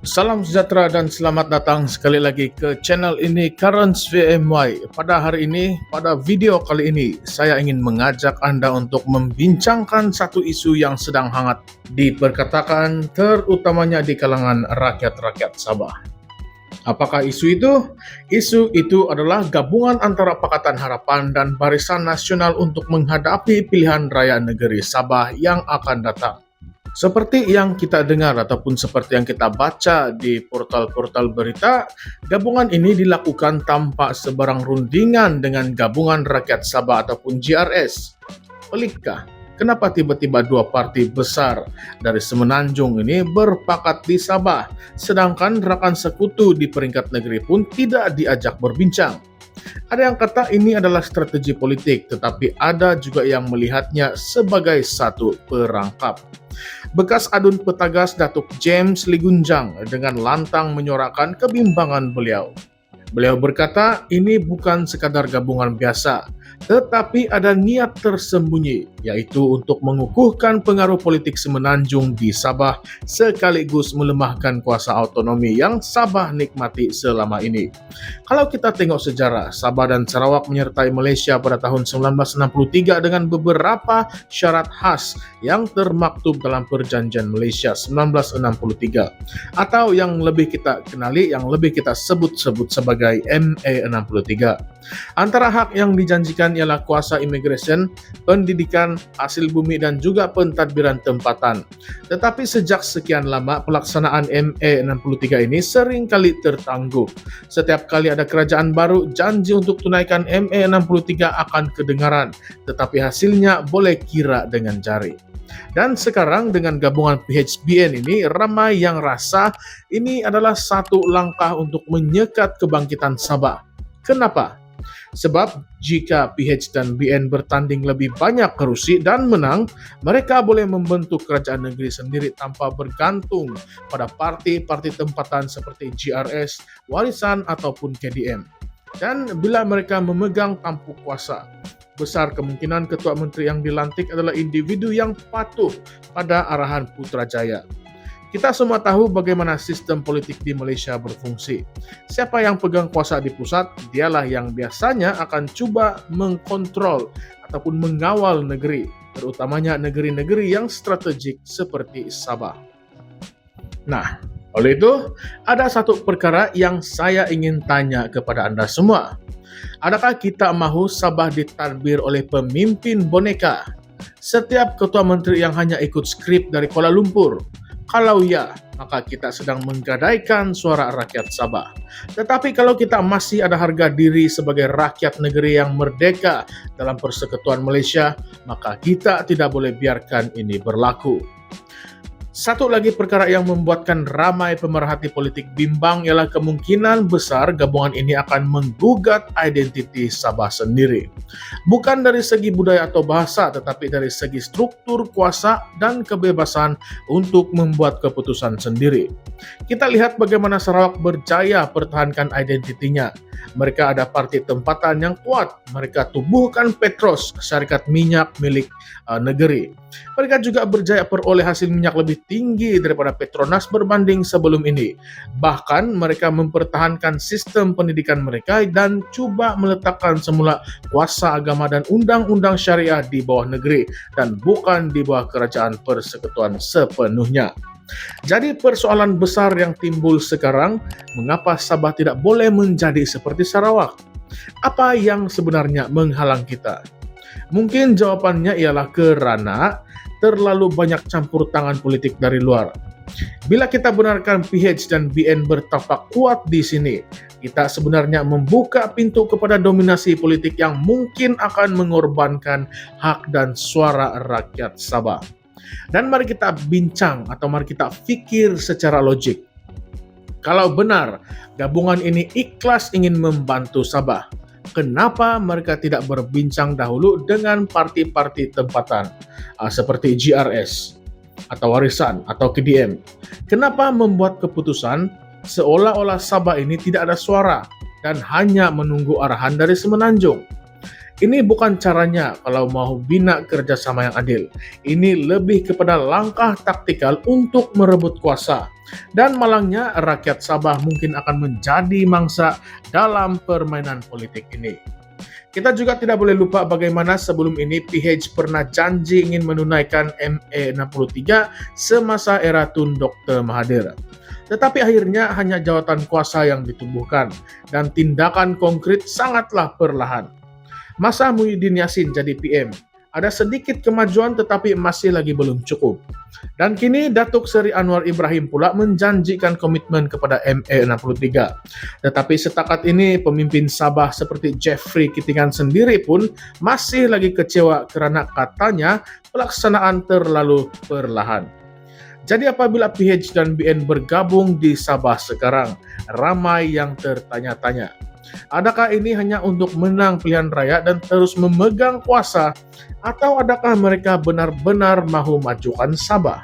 Salam sejahtera dan selamat datang sekali lagi ke channel ini Currents VMY. Pada hari ini, pada video kali ini, saya ingin mengajak Anda untuk membincangkan satu isu yang sedang hangat diperkatakan terutamanya di kalangan rakyat-rakyat Sabah. Apakah isu itu? Isu itu adalah gabungan antara Pakatan Harapan dan Barisan Nasional untuk menghadapi pilihan raya negeri Sabah yang akan datang. Seperti yang kita dengar ataupun seperti yang kita baca di portal-portal berita, gabungan ini dilakukan tanpa sebarang rundingan dengan Gabungan Rakyat Sabah ataupun GRS. Pelikkah? Kenapa tiba-tiba dua parti besar dari Semenanjung ini berpakat di Sabah, sedangkan rekan sekutu di peringkat negeri pun tidak diajak berbincang? Ada yang kata ini adalah strategi politik, tetapi ada juga yang melihatnya sebagai satu perangkap. Bekas adun petagas Datuk James Ligunjang dengan lantang menyuarakan kebimbangan beliau. Beliau berkata, ini bukan sekadar gabungan biasa, tetapi ada niat tersembunyi, yaitu untuk mengukuhkan pengaruh politik Semenanjung di Sabah sekaligus melemahkan kuasa otonomi yang Sabah nikmati selama ini. Kalau kita tengok sejarah, Sabah dan Sarawak menyertai Malaysia pada tahun 1963 dengan beberapa syarat khas yang termaktub dalam Perjanjian Malaysia 1963, atau yang lebih kita kenali, yang lebih kita sebut-sebut sebagai MA63. Antara hak yang dijanjikan ialah kuasa imigresen, pendidikan, hasil bumi dan juga pentadbiran tempatan. Tetapi sejak sekian lama pelaksanaan MA63 ini sering kali tertangguh. Setiap kali ada kerajaan baru, janji untuk tunaikan MA63 akan kedengaran, tetapi hasilnya boleh kira dengan jari. Dan sekarang dengan gabungan PHBN ini, ramai yang rasa ini adalah satu langkah untuk menyekat kebangkitan Sabah. Kenapa? Sebab jika PH dan BN bertanding lebih banyak kerusi dan menang, mereka boleh membentuk kerajaan negeri sendiri tanpa bergantung pada parti-parti tempatan seperti GRS, Warisan ataupun KDM. Dan bila mereka memegang tampuk kuasa, besar kemungkinan ketua menteri yang dilantik adalah individu yang patuh pada arahan Putrajaya. Kita semua tahu bagaimana sistem politik di Malaysia berfungsi. Siapa yang pegang kuasa di pusat, dialah yang biasanya akan cuba mengkontrol ataupun mengawal negeri, terutamanya negeri-negeri yang strategik seperti Sabah. Nah, oleh itu, ada satu perkara yang saya ingin tanya kepada Anda semua. Adakah kita mahu Sabah ditadbir oleh pemimpin boneka? Setiap ketua menteri yang hanya ikut skrip dari Kuala Lumpur? Kalau ya, maka kita sedang menggadaikan suara rakyat Sabah. Tetapi kalau kita masih ada harga diri sebagai rakyat negeri yang merdeka dalam persekutuan Malaysia, maka kita tidak boleh biarkan ini berlaku. Satu lagi perkara yang membuatkan ramai pemerhati politik bimbang ialah kemungkinan besar gabungan ini akan menggugat identiti Sabah sendiri. Bukan dari segi budaya atau bahasa, tetapi dari segi struktur kuasa dan kebebasan untuk membuat keputusan sendiri. Kita lihat bagaimana Sarawak berjaya pertahankan identitinya. Mereka ada parti tempatan yang kuat. Mereka tubuhkan Petros, syarikat minyak milik negeri. Mereka juga berjaya peroleh hasil minyak lebih tinggi daripada Petronas berbanding sebelum ini. Bahkan mereka mempertahankan sistem pendidikan mereka dan cuba meletakkan semula kuasa agama dan undang-undang syariah di bawah negeri dan bukan di bawah kerajaan persekutuan sepenuhnya. Jadi persoalan besar yang timbul sekarang, mengapa Sabah tidak boleh menjadi seperti Sarawak? Apa yang sebenarnya menghalang kita? Mungkin jawabannya ialah kerana terlalu banyak campur tangan politik dari luar. Bila kita benarkan PH dan BN bertapak kuat di sini, kita sebenarnya membuka pintu kepada dominasi politik yang mungkin akan mengorbankan hak dan suara rakyat Sabah. Dan mari kita bincang atau mari kita fikir secara logik. Kalau benar gabungan ini ikhlas ingin membantu Sabah, kenapa mereka tidak berbincang dahulu dengan parti-parti tempatan seperti GRS atau Warisan atau KDM? Kenapa membuat keputusan seolah-olah Sabah ini tidak ada suara dan hanya menunggu arahan dari Semenanjung? Ini bukan caranya kalau mau bina kerjasama yang adil. Ini lebih kepada langkah taktikal untuk merebut kuasa. Dan malangnya rakyat Sabah mungkin akan menjadi mangsa dalam permainan politik ini. Kita juga tidak boleh lupa bagaimana sebelum ini PH pernah janji ingin menunaikan ME63 semasa era Tun Dr. Mahathir. Tetapi akhirnya hanya jawatan kuasa yang ditumbuhkan dan tindakan konkret sangatlah perlahan. Masa Muhyiddin Yassin jadi PM, ada sedikit kemajuan tetapi masih lagi belum cukup. Dan kini Datuk Seri Anwar Ibrahim pula menjanjikan komitmen kepada ME63. Tetapi setakat ini pemimpin Sabah seperti Jeffrey Kitingan sendiri pun masih lagi kecewa karena katanya pelaksanaan terlalu perlahan. Jadi apabila PH dan BN bergabung di Sabah sekarang, ramai yang tertanya-tanya. Adakah ini hanya untuk menang pilihan raya dan terus memegang kuasa, atau adakah mereka benar-benar mahu majukan Sabah?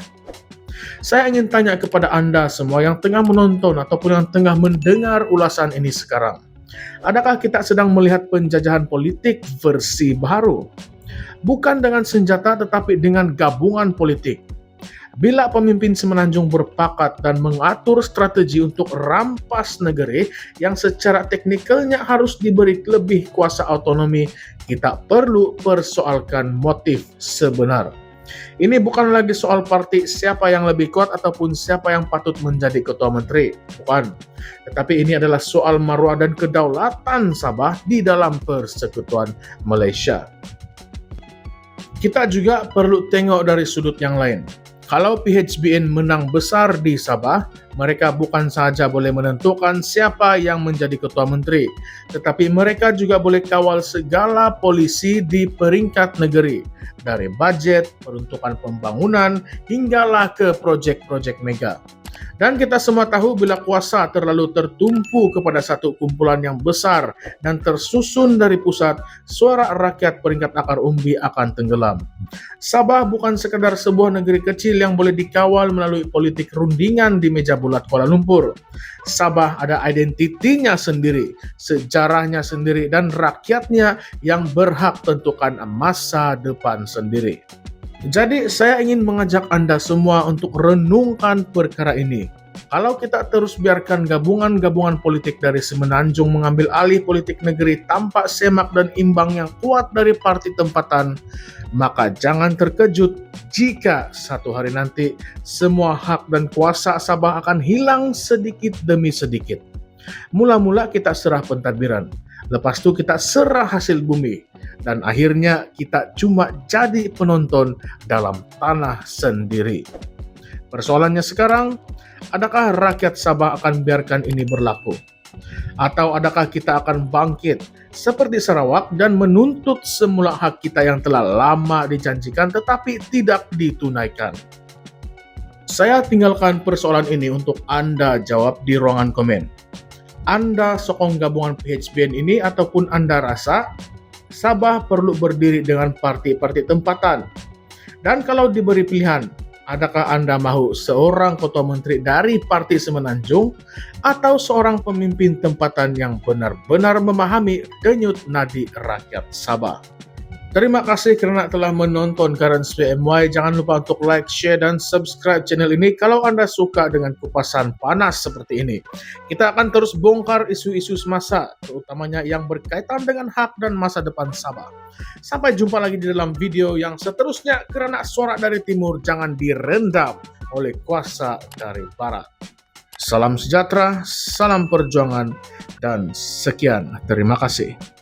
Saya ingin tanya kepada Anda semua yang tengah menonton ataupun yang tengah mendengar ulasan ini sekarang. Adakah kita sedang melihat penjajahan politik versi baru? Bukan dengan senjata tetapi dengan gabungan politik. Bila pemimpin Semenanjung berpakat dan mengatur strategi untuk rampas negeri yang secara teknikalnya harus diberi lebih kuasa otonomi, kita perlu persoalkan motif sebenar. Ini bukan lagi soal parti siapa yang lebih kuat ataupun siapa yang patut menjadi ketua menteri, bukan. Tetapi ini adalah soal maruah dan kedaulatan Sabah di dalam persekutuan Malaysia. Kita juga perlu tengok dari sudut yang lain. Kalau PHBN menang besar di Sabah, mereka bukan saja boleh menentukan siapa yang menjadi ketua menteri, tetapi mereka juga boleh kawal segala polisi di peringkat negeri, dari budget, peruntukan pembangunan, hinggalah ke projek-projek mega. Dan kita semua tahu bila kuasa terlalu tertumpu kepada satu kumpulan yang besar dan tersusun dari pusat, suara rakyat peringkat akar umbi akan tenggelam. Sabah bukan sekadar sebuah negeri kecil yang boleh dikawal melalui politik rundingan di meja bulat Kuala Lumpur. Sabah ada identitinya sendiri, sejarahnya sendiri, dan rakyatnya yang berhak tentukan masa depan sendiri. Jadi saya ingin mengajak Anda semua untuk renungkan perkara ini. Kalau kita terus biarkan gabungan-gabungan politik dari Semenanjung mengambil alih politik negeri tanpa semak dan imbang yang kuat dari parti tempatan, maka jangan terkejut jika satu hari nanti semua hak dan kuasa Sabah akan hilang sedikit demi sedikit. Mula-mula kita serah pentadbiran, lepas itu kita serah hasil bumi, dan akhirnya kita cuma jadi penonton dalam tanah sendiri. Persoalannya sekarang, adakah rakyat Sabah akan biarkan ini berlaku? Atau adakah kita akan bangkit seperti Sarawak dan menuntut semula hak kita yang telah lama dijanjikan tetapi tidak ditunaikan? Saya tinggalkan persoalan ini untuk Anda jawab di ruangan komen. Anda sokong gabungan PHBN ini ataupun Anda rasa Sabah perlu berdiri dengan parti-parti tempatan? Dan kalau diberi pilihan, adakah Anda mahu seorang ketua menteri dari parti Semenanjung atau seorang pemimpin tempatan yang benar-benar memahami denyut nadi rakyat Sabah? Terima kasih karena telah menonton Currents VMY. Jangan lupa untuk like, share, dan subscribe channel ini kalau Anda suka dengan kupasan panas seperti ini. Kita akan terus bongkar isu-isu semasa, terutamanya yang berkaitan dengan hak dan masa depan Sabah. Sampai jumpa lagi di dalam video yang seterusnya, karena suara dari timur jangan direndam oleh kuasa dari barat. Salam sejahtera, salam perjuangan, dan sekian. Terima kasih.